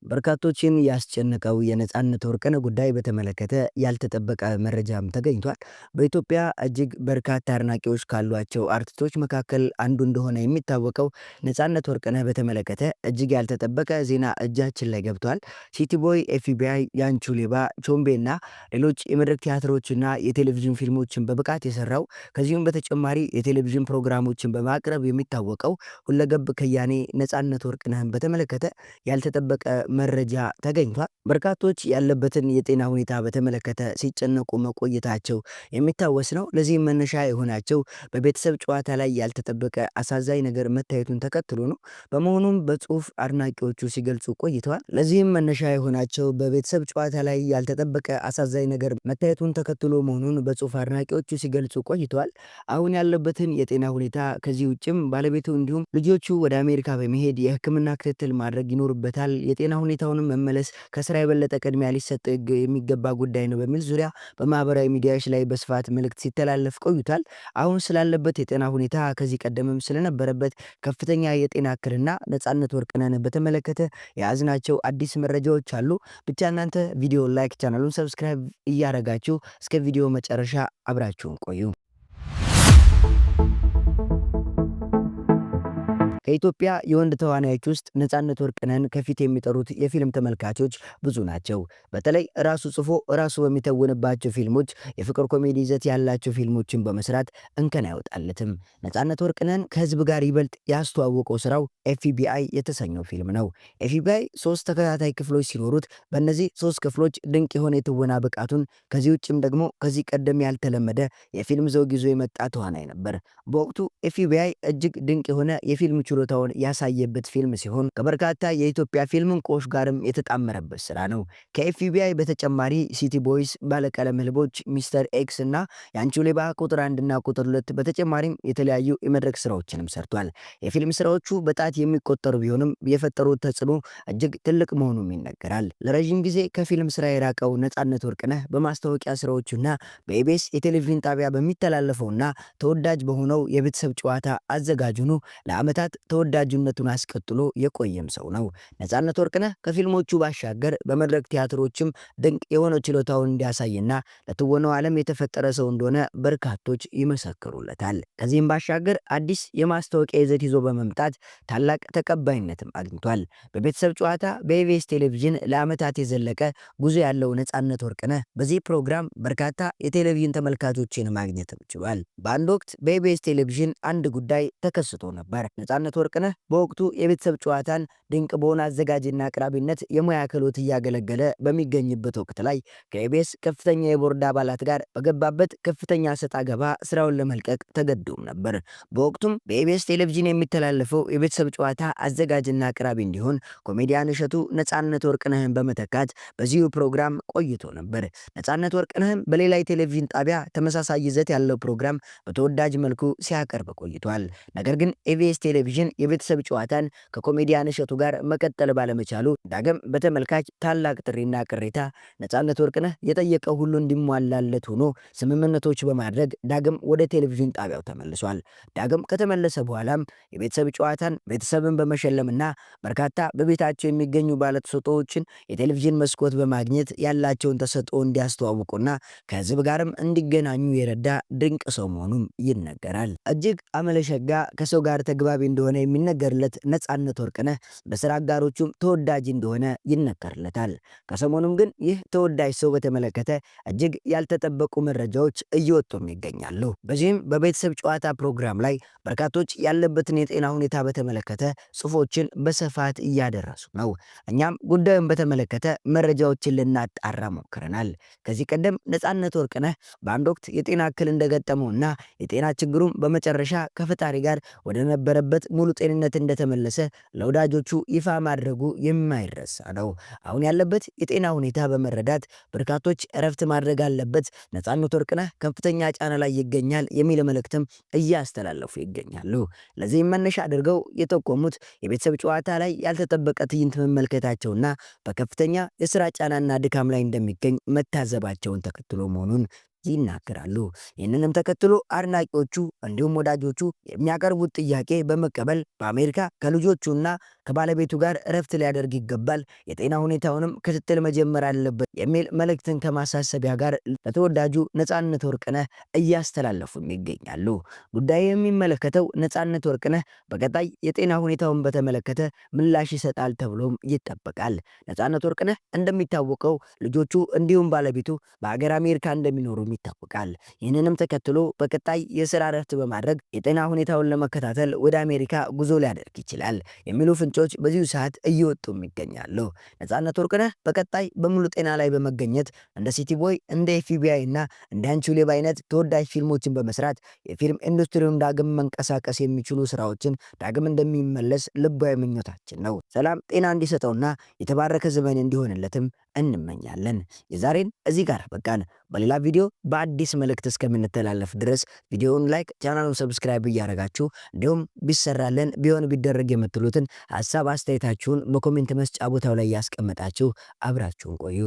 በርካቶችን ያስጨነቀው የነጻነት ወርቅነህ ጉዳይ በተመለከተ ያልተጠበቀ መረጃም ተገኝቷል። በኢትዮጵያ እጅግ በርካታ አድናቂዎች ካሏቸው አርቲስቶች መካከል አንዱ እንደሆነ የሚታወቀው ነጻነት ወርቅነህ በተመለከተ እጅግ ያልተጠበቀ ዜና እጃችን ላይ ገብቷል። ሲቲቦይ፣ ኤፍቢአይ፣ ያንቹ ሌባ፣ ቾምቤ እና ሌሎች የመድረክ ቲያትሮችና የቴሌቪዥን ፊልሞችን በብቃት የሰራው ከዚሁም በተጨማሪ የቴሌቪዥን ፕሮግራሞችን በማቅረብ የሚታወቀው ሁለገብ ከያኔ ነጻነት ወርቅነህን በተመለከተ ያልተጠበቀ መረጃ ተገኝቷል። በርካቶች ያለበትን የጤና ሁኔታ በተመለከተ ሲጨነቁ መቆየታቸው የሚታወስ ነው። ለዚህም መነሻ የሆናቸው በቤተሰብ ጨዋታ ላይ ያልተጠበቀ አሳዛኝ ነገር መታየቱን ተከትሎ ነው። በመሆኑም በጽሁፍ አድናቂዎቹ ሲገልጹ ቆይተዋል። ለዚህም መነሻ የሆናቸው በቤተሰብ ጨዋታ ላይ ያልተጠበቀ አሳዛኝ ነገር መታየቱን ተከትሎ መሆኑን በጽሁፍ አድናቂዎቹ ሲገልጹ ቆይተዋል። አሁን ያለበትን የጤና ሁኔታ ከዚህ ውጭም ባለቤቱ እንዲሁም ልጆቹ ወደ አሜሪካ በመሄድ የሕክምና ክትትል ማድረግ ይኖርበታል። የጤና ሁኔታውንም መመለስ ከስራ የበለጠ ቅድሚያ ሊሰጠው የሚገባ ጉዳይ ነው በሚል ዙሪያ በማህበራዊ ሚዲያዎች ላይ በስፋት መልእክት ሲተላለፍ ቆይቷል። አሁን ስላለበት የጤና ሁኔታ ከዚህ ቀደምም ስለነበረበት ከፍተኛ የጤና እክልና ነጻነት ወርቅነህን በተመለከተ የያዝናቸው አዲስ መረጃዎች አሉ። ብቻ እናንተ ቪዲዮ ላይክ፣ ቻናሉን ሰብስክራይብ እያረጋችሁ እስከ ቪዲዮ መጨረሻ አብራችሁን ቆዩ። ከኢትዮጵያ የወንድ ተዋናዮች ውስጥ ነጻነት ወርቅነህን ከፊት የሚጠሩት የፊልም ተመልካቾች ብዙ ናቸው። በተለይ ራሱ ጽፎ ራሱ በሚተውንባቸው ፊልሞች የፍቅር ኮሜዲ ይዘት ያላቸው ፊልሞችን በመስራት እንከን አይወጣለትም። ነጻነት ወርቅነህን ከህዝብ ጋር ይበልጥ ያስተዋወቀው ስራው ኤፍቢአይ የተሰኘው ፊልም ነው። ኤፍቢአይ 3 ተከታታይ ክፍሎች ሲኖሩት በእነዚህ 3 ክፍሎች ድንቅ የሆነ የትወና ብቃቱን ከዚህ ውጭም ደግሞ ከዚህ ቀደም ያልተለመደ የፊልም ዘውግ ይዞ የመጣ ተዋናይ ነበር። በወቅቱ ኤፍቢአይ እጅግ ድንቅ የሆነ የፊልም ችሎታውን ያሳየበት ፊልም ሲሆን ከበርካታ የኢትዮጵያ ፊልም እንቁዎች ጋርም የተጣመረበት ስራ ነው። ከኤፍቢአይ በተጨማሪ ሲቲ ቦይስ፣ ባለቀለም ህልቦች፣ ሚስተር ኤክስ እና ያንቹ ሌባ ቁጥር 1 እና ቁጥር 2 በተጨማሪም የተለያዩ የመድረክ ስራዎችንም ሰርቷል። የፊልም ስራዎቹ በጣት የሚቆጠሩ ቢሆንም የፈጠሩት ተጽዕኖ እጅግ ትልቅ መሆኑም ይነገራል። ለረዥም ጊዜ ከፊልም ስራ የራቀው ነጻነት ወርቅነህ በማስታወቂያ ስራዎቹና በኢቢኤስ የቴሌቪዥን ጣቢያ በሚተላለፈውና ተወዳጅ በሆነው የቤተሰብ ጨዋታ አዘጋጅ ሆኖ ለዓመታት ተወዳጅነቱን አስቀጥሎ የቆየም ሰው ነው። ነጻነት ወርቅነህ ከፊልሞቹ ባሻገር በመድረክ ቲያትሮችም ድንቅ የሆነ ችሎታውን እንዲያሳይና ለትወናው ዓለም የተፈጠረ ሰው እንደሆነ በርካቶች ይመሰክሩለታል። ከዚህም ባሻገር አዲስ የማስታወቂያ ይዘት ይዞ በመምጣት ታላቅ ተቀባይነትም አግኝቷል። በቤተሰብ ጨዋታ በኢቢኤስ ቴሌቪዥን ለዓመታት የዘለቀ ጉዞ ያለው ነጻነት ወርቅነህ በዚህ ፕሮግራም በርካታ የቴሌቪዥን ተመልካቾችን ማግኘትም ችሏል። በአንድ ወቅት በኢቢኤስ ቴሌቪዥን አንድ ጉዳይ ተከስቶ ነበር። ነጻነት ወርቅነህ በወቅቱ የቤተሰብ ጨዋታን ድንቅ በሆነ አዘጋጅና አቅራቢነት የሙያ ክህሎት እያገለገለ በሚገኝበት ወቅት ላይ ከኢቢኤስ ከፍተኛ የቦርድ አባላት ጋር በገባበት ከፍተኛ ሰጣ ገባ ስራውን ለመልቀቅ ተገዶም ነበር። በወቅቱም በኢቢኤስ ቴሌቪዥን የሚተላለፈው የቤተሰብ ጨዋታ አዘጋጅና አቅራቢ እንዲሆን ኮሜዲያን እሸቱ ነጻነት ወርቅነህን በመተካት በዚሁ ፕሮግራም ቆይቶ ነበር። ነጻነት ወርቅነህም በሌላ የቴሌቪዥን ጣቢያ ተመሳሳይ ይዘት ያለው ፕሮግራም በተወዳጅ መልኩ ሲያቀርብ ቆይቷል። ነገር ግን ኢቢኤስ ቴሌቪዥን የቤተሰብ ጨዋታን ከኮሜዲያን እሸቱ ጋር መቀጠል ባለመቻሉ ዳግም በተመልካች ታላቅ ጥሪና ቅሬታ ነጻነት ወርቅነህ የጠየቀው ሁሉ እንዲሟላለት ሆኖ ስምምነቶች በማድረግ ዳግም ወደ ቴሌቪዥን ጣቢያው ተመልሷል። ዳግም ከተመለሰ በኋላም የቤተሰብ ጨዋታን ቤተሰብን በመሸለምና በርካታ በቤታቸው የሚገኙ ባለተሰጥኦዎችን የቴሌቪዥን መስኮት በማግኘት ያላቸውን ተሰጥኦ እንዲያስተዋውቁና ከህዝብ ጋርም እንዲገናኙ የረዳ ድንቅ ሰው መሆኑም ይነገራል። እጅግ አመለሸጋ ከሰው ጋር ተግባቢ እንደሆነ የሚነገርለት ነጻነት ወርቅነህ በስራ አጋሮቹም ተወዳጅ እንደሆነ ይነገርለታል። ከሰሞኑም ግን ይህ ተወዳጅ ሰው በተመለከተ እጅግ ያልተጠበቁ መረጃዎች እየወጡም ይገኛሉ። በዚህም በቤተሰብ ጨዋታ ፕሮግራም ላይ በርካቶች ያለበትን የጤና ሁኔታ በተመለከተ ጽሁፎችን በስፋት እያደረሱ ነው። እኛም ጉዳዩን በተመለከተ መረጃዎችን ልናጣራ ሞክረናል። ከዚህ ቀደም ነጻነት ወርቅነህ በአንድ ወቅት የጤና እክል እንደገጠመውና የጤና ችግሩም በመጨረሻ ከፈጣሪ ጋር ወደ ነበረበት ሙሉ ጤንነት እንደተመለሰ ለወዳጆቹ ይፋ ማድረጉ የማይረሳ ነው። አሁን ያለበት የጤና ሁኔታ በመረዳት በርካቶች እረፍት ማድረግ አለበት፣ ነጻነት ወርቅነህ ከፍተኛ ጫና ላይ ይገኛል የሚል መልእክትም እያስተላለፉ ይገኛሉ። ለዚህም መነሻ አድርገው የጠቆሙት የቤተሰብ ጨዋታ ላይ ያልተጠበቀ ትዕይንት መመልከታቸውና በከፍተኛ የስራ ጫናና ድካም ላይ እንደሚገኝ መታዘባቸውን ተከትሎ መሆኑን ይናገራሉ። ይህንንም ተከትሎ አድናቂዎቹ እንዲሁም ወዳጆቹ የሚያቀርቡት ጥያቄ በመቀበል በአሜሪካ ከልጆቹና ከባለቤቱ ጋር እረፍት ሊያደርግ ይገባል፣ የጤና ሁኔታውንም ክትትል መጀመር አለበት የሚል መልእክትን ከማሳሰቢያ ጋር ለተወዳጁ ነጻነት ወርቅነህ እያስተላለፉም ይገኛሉ። ጉዳዩ የሚመለከተው ነጻነት ወርቅነህ በቀጣይ የጤና ሁኔታውን በተመለከተ ምላሽ ይሰጣል ተብሎም ይጠበቃል። ነጻነት ወርቅነህ እንደሚታወቀው ልጆቹ እንዲሁም ባለቤቱ በሀገር አሜሪካ እንደሚኖሩም ይታወቃል። ይህንንም ተከትሎ በቀጣይ የስራ እረፍት በማድረግ የጤና ሁኔታውን ለመከታተል ወደ አሜሪካ ጉዞ ሊያደርግ ይችላል የሚሉ ፍንጮች በዚሁ ሰዓት እየወጡም ይገኛሉ። ነጻነት ወርቅነህ በቀጣይ በሙሉ ጤና ላይ በመገኘት እንደ ሲቲ ቦይ፣ እንደ ኤፍቢአይ እና እንደ አንቺ ሌባ አይነት ተወዳጅ ፊልሞችን በመስራት የፊልም ኢንዱስትሪውን ዳግም መንቀሳቀስ የሚችሉ ስራዎችን ዳግም እንደሚመለስ ልባዊ ምኞታችን ነው። ሰላም ጤና እንዲሰጠውና የተባረከ ዘመን እንዲሆንለትም እንመኛለን። የዛሬን እዚህ ጋር በቃን። በሌላ ቪዲዮ በአዲስ መልእክት እስከምንተላለፍ ድረስ ቪዲዮውን ላይክ፣ ቻናሉን ሰብስክራይብ እያደረጋችሁ እንዲሁም ቢሰራለን ቢሆን ቢደረግ የምትሉትን ሀሳብ አስተያየታችሁን በኮሜንት መስጫ ቦታው ላይ ያስቀመጣችሁ አብራችሁን ቆዩ።